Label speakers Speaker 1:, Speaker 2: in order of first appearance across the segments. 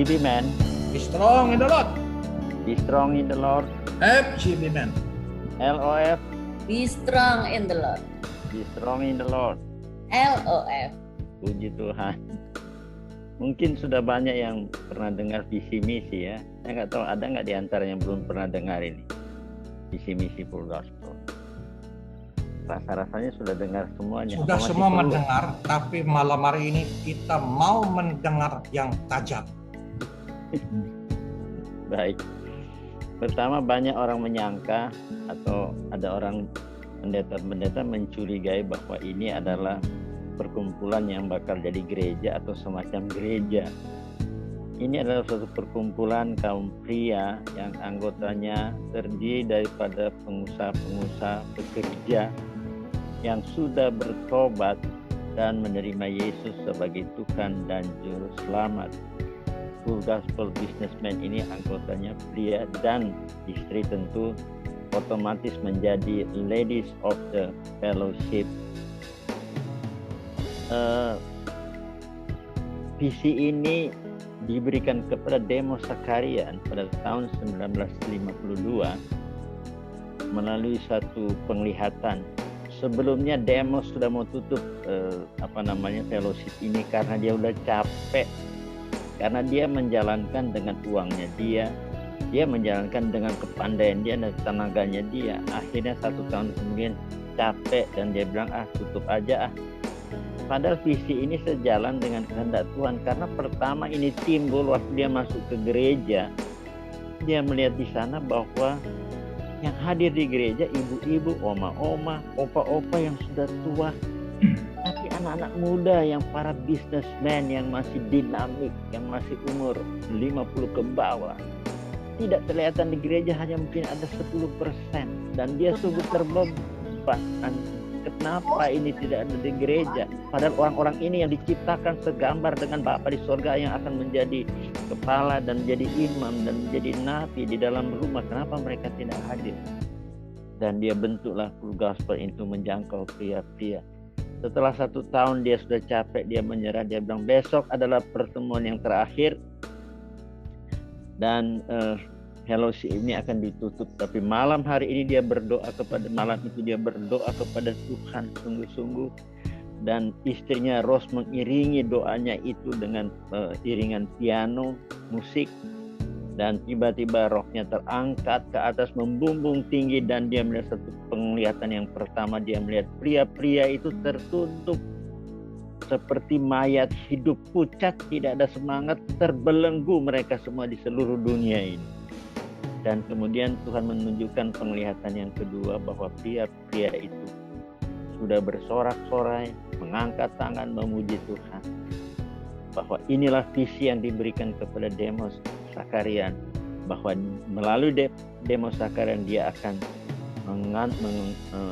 Speaker 1: GB Man.
Speaker 2: Be strong in the Lord.
Speaker 1: Be strong in the Lord.
Speaker 2: FGB man.
Speaker 1: LOF.
Speaker 3: Be strong in the Lord.
Speaker 1: Be strong in the Lord.
Speaker 3: LOF.
Speaker 1: Puji Tuhan. Mungkin sudah banyak yang pernah dengar visi misi ya. Saya nggak tahu ada nggak di antara yang belum pernah dengar ini. Visi misi Full Gospel. Rasa-rasanya sudah dengar semuanya.
Speaker 2: Sudah semua mendengar, tapi malam hari ini kita mau mendengar yang tajam.
Speaker 1: Baik. Pertama, banyak orang menyangka atau ada orang pendeta-pendeta mencurigai bahwa ini adalah perkumpulan yang bakal jadi gereja atau semacam gereja. Ini adalah suatu perkumpulan kaum pria yang anggotanya terdiri daripada pengusaha-pengusaha pekerja yang sudah bertobat dan menerima Yesus sebagai Tuhan dan Juru Selamat. Full Gospel Businessman ini anggotanya pria dan istri, tentu otomatis menjadi Ladies of the Fellowship. Visi ini diberikan kepada Demos Zakarian pada tahun 1952 melalui satu penglihatan. Sebelumnya Demos sudah mau tutup fellowship ini karena dia udah capek, karena dia menjalankan dengan uangnya dia menjalankan dengan kepandaian dia dan tenaganya dia. Akhirnya 1 tahun kemudian capek dan dia bilang tutup aja. Padahal visi ini sejalan dengan kehendak Tuhan, karena pertama ini timbul waktu dia masuk ke gereja. Dia melihat di sana bahwa yang hadir di gereja ibu-ibu, oma-oma, opa-opa yang sudah tua, tapi anak-anak muda yang para businessman yang masih dinamik, yang masih umur 50 ke bawah. Tidak kelihatan di gereja, hanya mungkin ada 10%, dan dia sungguh terbeban. Kenapa ini tidak ada di gereja? Padahal orang-orang ini yang diciptakan segambar dengan Bapa di surga yang akan menjadi kepala dan menjadi imam dan menjadi nabi di dalam rumah. Kenapa mereka tidak hadir? Dan dia bentuklah Full Gospel itu menjangkau pria-pria. Setelah 1 tahun dia sudah capek, dia menyerah. Dia bilang besok adalah pertemuan yang terakhir dan fellowship ini akan ditutup. Tapi malam hari ini dia berdoa kepada Tuhan sungguh-sungguh, dan istrinya Rose mengiringi doanya itu dengan iringan piano, musik, dan tiba-tiba rohnya terangkat ke atas membumbung tinggi dan dia melihat satu penglihatan yang pertama. Dia melihat pria-pria itu tertutup seperti mayat hidup, pucat, tidak ada semangat, terbelenggu mereka semua di seluruh dunia ini. Dan kemudian Tuhan menunjukkan penglihatan yang kedua bahwa pria-pria itu sudah bersorak-sorai, mengangkat tangan memuji Tuhan. Bahwa inilah visi yang diberikan kepada Demos Zakarian, bahwa melalui Demos Zakarian dia akan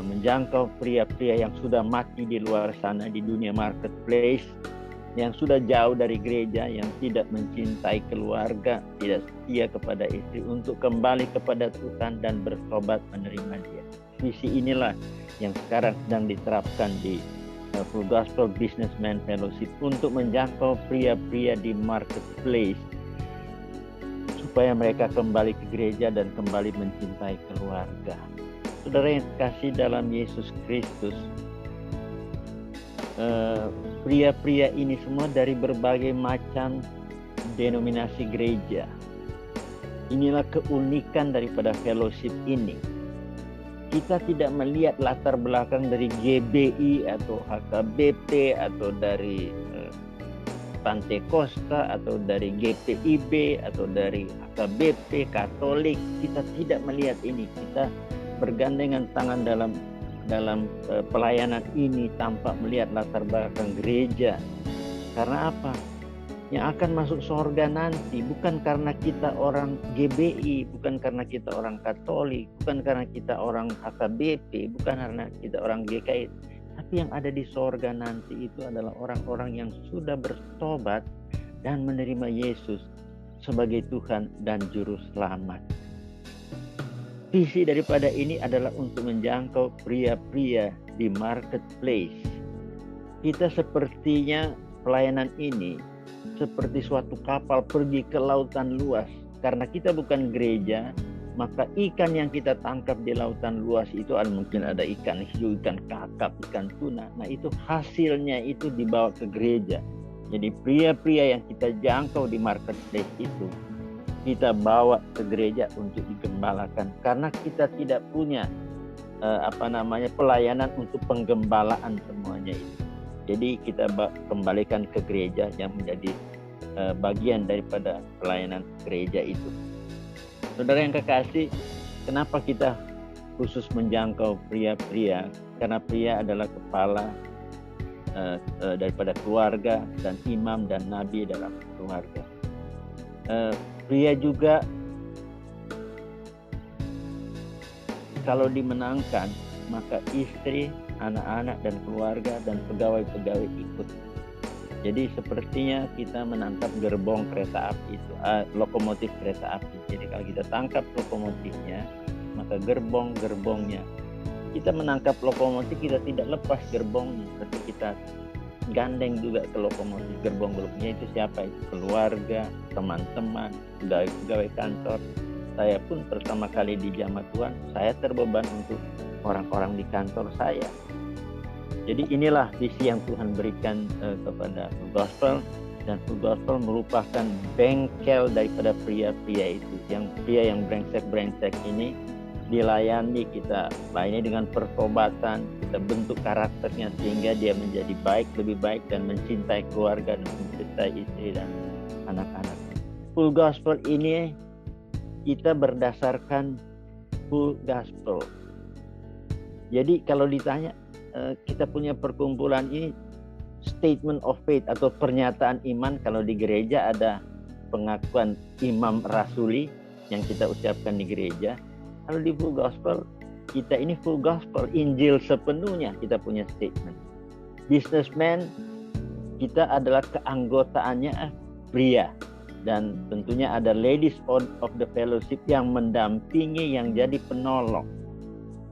Speaker 1: menjangkau pria-pria yang sudah mati di luar sana di dunia marketplace, yang sudah jauh dari gereja, yang tidak mencintai keluarga, tidak setia kepada istri, untuk kembali kepada Tuhan dan bertobat menerima dia. Visi inilah yang sekarang sedang diterapkan di Full Gospel Businessman Fellowship untuk menjangkau pria-pria di marketplace supaya mereka kembali ke gereja dan kembali mencintai keluarga. Saudara yang kasih dalam Yesus Kristus, pria-pria ini semua dari berbagai macam denominasi gereja. Inilah keunikan daripada fellowship ini. Kita tidak melihat latar belakang dari GBI atau HKBP atau dari Pantekosta atau dari GPIB atau dari HKBP Katolik. Kita tidak melihat ini. Kita bergandengan tangan dalam pelayanan ini tanpa melihat latar belakang gereja. Karena apa? Yang akan masuk surga nanti bukan karena kita orang GBI, bukan karena kita orang Katolik, bukan karena kita orang HKBP, bukan karena kita orang GKI, tapi yang ada di surga nanti itu adalah orang-orang yang sudah bertobat dan menerima Yesus sebagai Tuhan dan Juru Selamat. Visi daripada ini adalah untuk menjangkau pria-pria di marketplace. Kita sepertinya pelayanan ini seperti suatu kapal pergi ke lautan luas. Karena kita bukan gereja, maka ikan yang kita tangkap di lautan luas itu mungkin ada ikan hiu, ikan kakap, ikan tuna. Nah itu hasilnya itu dibawa ke gereja. Jadi pria-pria yang kita jangkau di marketplace itu kita bawa ke gereja untuk digembalakan. Karena kita tidak punya pelayanan untuk penggembalaan semuanya itu. Jadi kita kembalikan ke gereja yang menjadi bagian daripada pelayanan gereja itu. Saudara yang kekasih, kenapa kita khusus menjangkau pria-pria? Karena pria adalah kepala daripada keluarga dan imam dan nabi dalam keluarga. Pria juga kalau dimenangkan, maka istri, anak-anak dan keluarga dan pegawai-pegawai ikut. Jadi sepertinya kita menangkap gerbong kereta api itu, lokomotif kereta api. Jadi kalau kita tangkap lokomotifnya, maka gerbong-gerbongnya. Kita menangkap lokomotif, kita tidak lepas gerbongnya, tapi kita gandeng juga ke lokomotif. Gerbong-gerbongnya itu siapa? Itu keluarga, teman-teman, pegawai kantor. Saya pun pertama kali di Jamaat Tuhan, saya terbeban untuk orang-orang di kantor saya. Jadi inilah visi yang Tuhan berikan kepada Full Gospel, dan Full Gospel merupakan bengkel daripada pria-pria itu. Yang pria yang brengsek-brengsek ini dilayani, kita layani dengan pertobatan, kita bentuk karakternya sehingga dia menjadi baik, lebih baik dan mencintai keluarga dan mencintai istri dan anak-anak. Full Gospel ini kita berdasarkan Full Gospel. Jadi kalau ditanya kita punya perkumpulan ini statement of faith atau pernyataan iman. Kalau di gereja ada pengakuan imam rasuli yang kita ucapkan di gereja. Kalau di Full Gospel, kita ini Full Gospel, Injil sepenuhnya kita punya statement. Businessman, kita adalah keanggotaannya pria. Dan tentunya ada ladies of the fellowship yang mendampingi, yang jadi penolong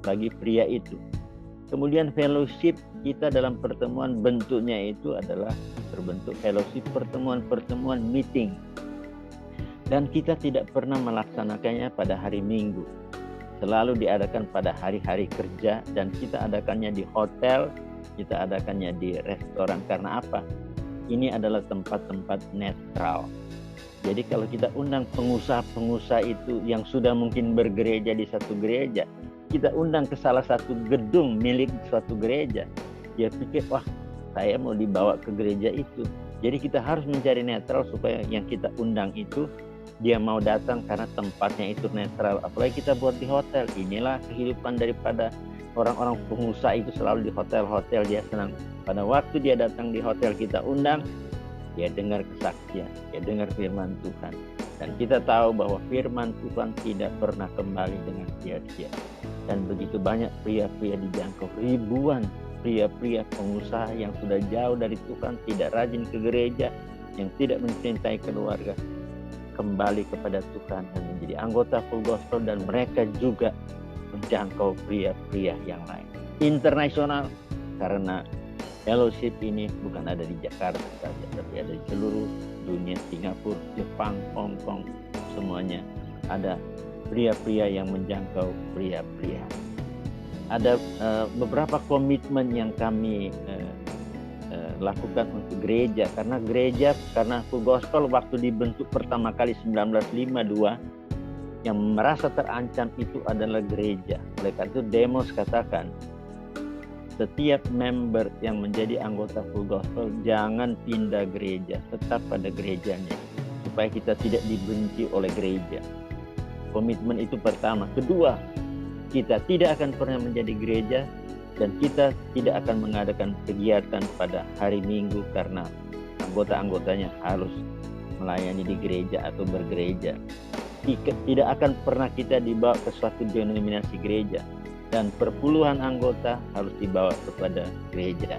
Speaker 1: bagi pria itu. Kemudian fellowship kita dalam pertemuan bentuknya itu adalah berbentuk fellowship, pertemuan-pertemuan meeting. Dan kita tidak pernah melaksanakannya pada hari Minggu. Selalu diadakan pada hari-hari kerja dan kita adakannya di hotel, kita adakannya di restoran. Karena apa? Ini adalah tempat-tempat netral. Jadi kalau kita undang pengusaha-pengusaha itu yang sudah mungkin bergereja di satu gereja, kita undang ke salah satu gedung milik suatu gereja, dia pikir, wah saya mau dibawa ke gereja itu. Jadi kita harus mencari netral supaya yang kita undang itu dia mau datang karena tempatnya itu netral. Apalagi kita buat di hotel. Inilah kehidupan daripada orang-orang pengusaha itu, selalu di hotel-hotel dia senang. Pada waktu dia datang di hotel kita undang, dia dengar kesaksian, dia dengar firman Tuhan. Dan kita tahu bahwa firman Tuhan tidak pernah kembali dengan sia-sia. Dan begitu banyak pria-pria dijangkau, ribuan pria-pria pengusaha yang sudah jauh dari Tuhan, tidak rajin ke gereja, yang tidak mencintai keluarga, kembali kepada Tuhan dan menjadi anggota Full Gospel, dan mereka juga menjangkau pria-pria yang lain. Internasional, karena fellowship ini bukan ada di Jakarta saja, tapi ada di seluruh dunia, Singapura, Jepang, Hong Kong, semuanya ada pria-pria yang menjangkau pria-pria. Ada beberapa komitmen yang kami lakukan untuk gereja, karena Full Gospel waktu dibentuk pertama kali 1952, yang merasa terancam itu adalah gereja. Oleh karena itu Demos katakan, setiap member yang menjadi anggota Full Gospel jangan pindah gereja, tetap pada gerejanya, supaya kita tidak dibenci oleh gereja. Komitmen itu pertama. Kedua, kita tidak akan pernah menjadi gereja dan kita tidak akan mengadakan kegiatan pada hari Minggu karena anggota-anggotanya harus melayani di gereja atau bergereja. Tidak akan pernah kita dibawa ke suatu denominasi gereja, dan perpuluhan anggota harus dibawa kepada gereja.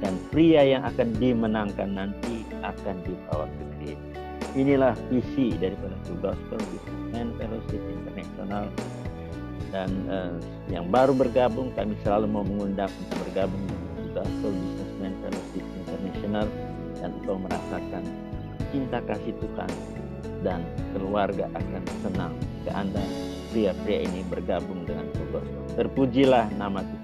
Speaker 1: Dan pria yang akan dimenangkan nanti akan dibawa ke gereja. Inilah visi daripada Full Gospel Businessman Fellowship International. Dan yang baru bergabung, kami selalu mau mengundang untuk bergabung dengan Full Gospel Businessman Fellowship International. Dan engkau merasakan cinta kasih Tuhan dan keluarga akan senang jika Anda pria-pria ini bergabung dengan Purwokerto. Terpujilah nama Tuhan.